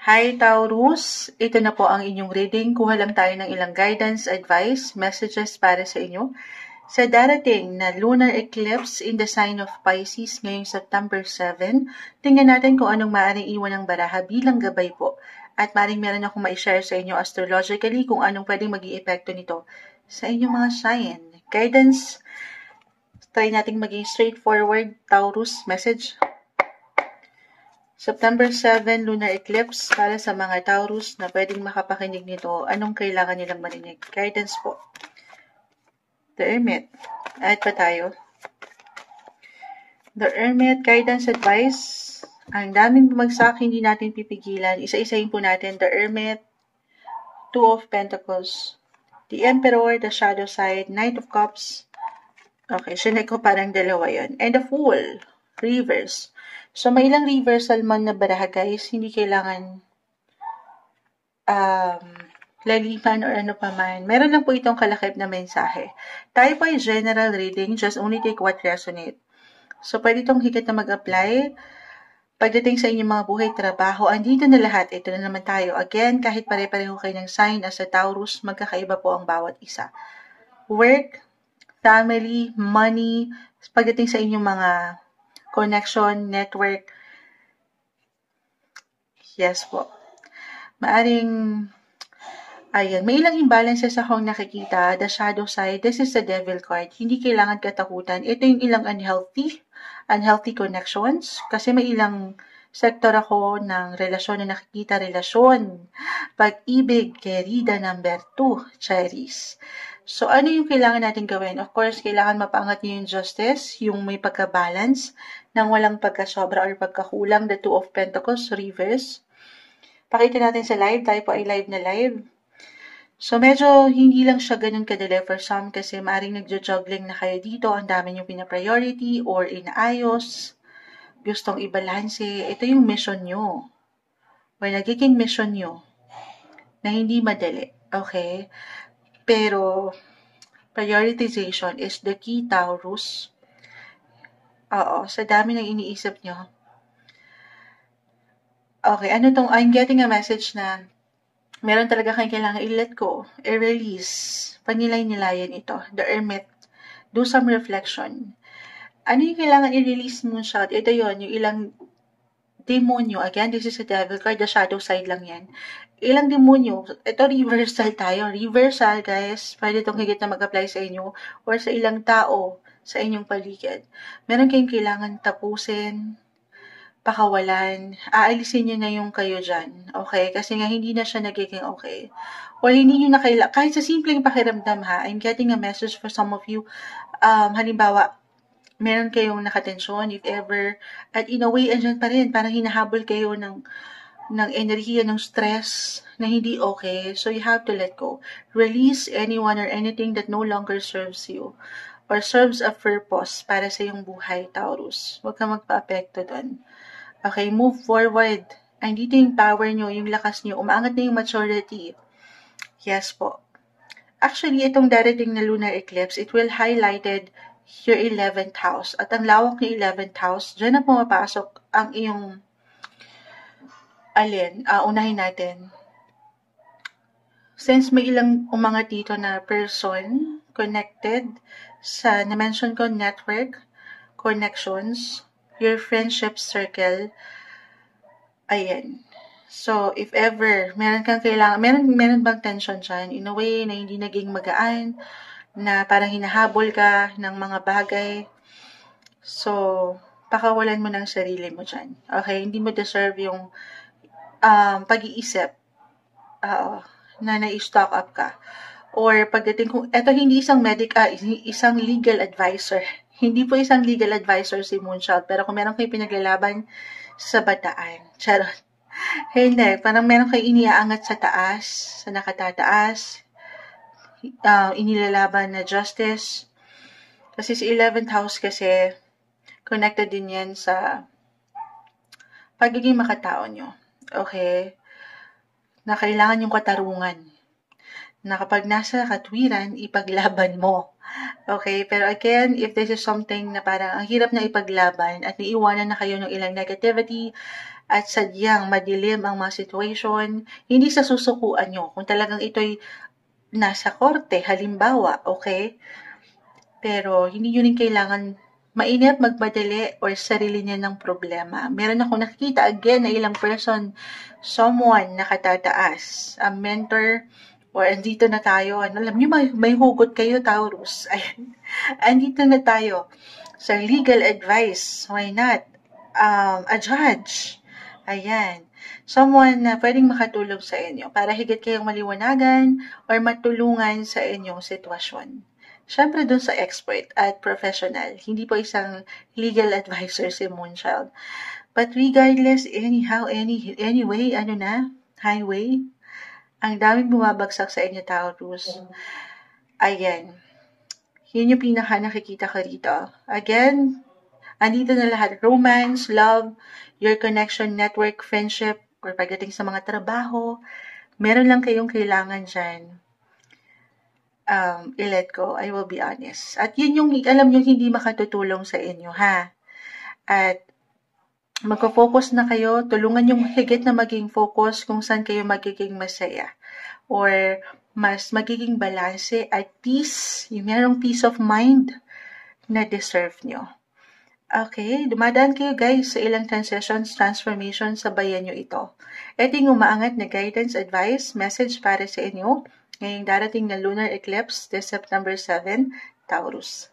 Hi Taurus, ito na po ang inyong reading. Kuha lang tayo ng ilang guidance, advice, messages para sa inyo. Sa darating na lunar eclipse in the sign of Pisces ngayong September 7, tingnan natin kung anong maaaring iwan ng baraha bilang gabay po. At maaaring meron akong ma-share sa inyo astrologically kung anong pwedeng maging epekto nito sa inyong mga sign. Guidance, try nating maging straightforward. Taurus, message. September 7, lunar eclipse para sa mga Taurus na pwedeng makapakinig nito. Anong kailangan nilang marinig? Guidance po. The Hermit. Add pa tayo. The Hermit, guidance, advice. Ang daming bumagsak, hindi natin pipigilan. Isa-isahin po natin. The Hermit, Two of Pentacles. The Emperor, the Shadow Side, Knight of Cups. Okay, sinek ko parang dalawa yun. And the Fool, reverse. So, may ilang reversal man na baraha, guys. Hindi kailangan laliman or ano pa man. Meron lang po itong kalakip na mensahe. Tayo po ay general reading. Just only take what resonate. So, pwede itong higit na mag-apply. Pagdating sa inyong mga buhay, trabaho, andito na lahat. Ito na naman tayo. Again, kahit pare-pareho kayo ng sign as a Taurus, magkakaiba po ang bawat isa. Work, family, money, pagdating sa inyong mga connection, network. Yes po. Maaring, ayan, may ilang imbalances akong nakikita. The shadow side, this is the devil card. Hindi kailangan katakutan. Ito yung ilang unhealthy connections. Kasi may ilang sektor ako ng relasyon na nakikita. Relasyon, pag-ibig, kerida number 2, cherries. So, ano yung kailangan natin gawin? Of course, kailangan mapaangat niyo yung justice, yung may pagka-balance, nang walang pagkasobra or pagkakulang, the Two of Pentacles, reverse. Pakita natin sa live, tayo po ay live na live. So, medyo hindi lang siya ganun kadali for some kasi maaaring nagjo-juggling na kayo dito, ang dami yung pina-priority or inaayos, gustong i-balanse. Ito yung mission nyo. Or nagiging mission nyo na hindi madali. Okay? Pero, prioritization is the key, Taurus. Oo, sa dami ng iniisip nyo. Okay, ano tong, I'm getting a message na meron talaga kayong kailangan i-let go, i-release, panilay-nilayan ito. The Hermit, do some reflection. Ano yung kailangan i-release mo siya? Ito yon yung ilang demonyo. Again, this is a devil card, the shadow side lang yan. Ilang demonyo, ito reversal tayo. Reversal, guys, pwede itong higit na mag-apply sa inyo or sa ilang tao sa inyong paligid. Meron kayong kailangan tapusin, pakawalan, aalisin nyo na yung kayo dyan. Okay? Kasi nga hindi na siya nagiging okay. Or hindi nyo na kailangan, kahit sa simpleng pakiramdam ha, I'm getting a message for some of you. Halimbawa, meron kayong nakatensyon, if ever, at in a way, andyan pa rin, parang hinahabol kayo ng enerhiya, ng stress na hindi okay. So, you have to let go. Release anyone or anything that no longer serves you or serves a purpose para sa iyong buhay, Taurus. Huwag ka magpa-apekto doon. Okay, move forward. Andito yung power nyo, yung lakas nyo. Umaangat na yung maturity. Yes po. Actually, itong darating na lunar eclipse, it will highlighted your 11th house. At ang lawak ng 11th house, dyan na pumapasok ang iyong unahin natin. Since may ilang umangat dito na person connected sa, na-mention ko, network, connections, your friendship circle, ayan. So, if ever, meron kang kailangan, meron bang tension dyan? In a way na hindi naging magaan, na parang hinahabol ka ng mga bagay. So, pakawalan mo ng sarili mo dyan. Okay? Hindi mo deserve yung pag-iisip na na-stock up ka. Or pagdating kung, eto hindi isang legal advisor. Hindi po isang legal advisor si Moonchild. Pero kung meron kayo pinaglalaban sa bataan. Charot. Hindi. Parang meron kayo iniaangat sa taas, sa nakatataas. Inilalaban na justice. Kasi sa 11th house kasi, connected din yan sa pagiging makatao nyo. Okay? Na kailangan yung katarungan. Na kapag nasa katwiran, ipaglaban mo. Okay? Pero again, if this is something na parang ang hirap na ipaglaban at naiiwanan na kayo ng ilang negativity, at sadyang madilim ang mga situation, hindi sa susukuan nyo. Kung talagang ito'y nasa korte, halimbawa, okay? Pero hindi nyo rin kailangan mainip, magmadali, or sarili niya ng problema. Meron ako nakikita again na ilang person, someone nakatataas, a mentor, or andito na tayo. Alam niyo, may hugot kayo, Taurus. Ayan. Andito na tayo sa legal advice. Why not? A judge. Ayan. Someone na pwedeng makatulong sa inyo para higit kayong maliwanagan or matulungan sa inyong sitwasyon. Siyempre dun sa expert at professional, hindi po isang legal advisor si Moonchild. But regardless, anyhow, anyway, highway, ang daming bumabagsak sa inyo, Taurus. Ayan. Yun yung pinaka nakikita ko rito. Again, andito na lahat. Romance, love, your connection, network, friendship, or pagdating sa mga trabaho, meron lang kayong kailangan dyan. I-let go, I will be honest. At yun yung, alam nyo, hindi makatutulong sa inyo, ha? At magpo-focus na kayo, tulungan yung higit na maging focus kung saan kayo magiging masaya. Or mas magiging balanse at peace, yung merong peace of mind na deserve nyo. Okay, dumadaan kayo guys sa ilang transitions, transformations, sabayan nyo ito. Ito yung umaangat na guidance, advice, message para sa inyo ngayong darating na lunar eclipse this September 7, Taurus.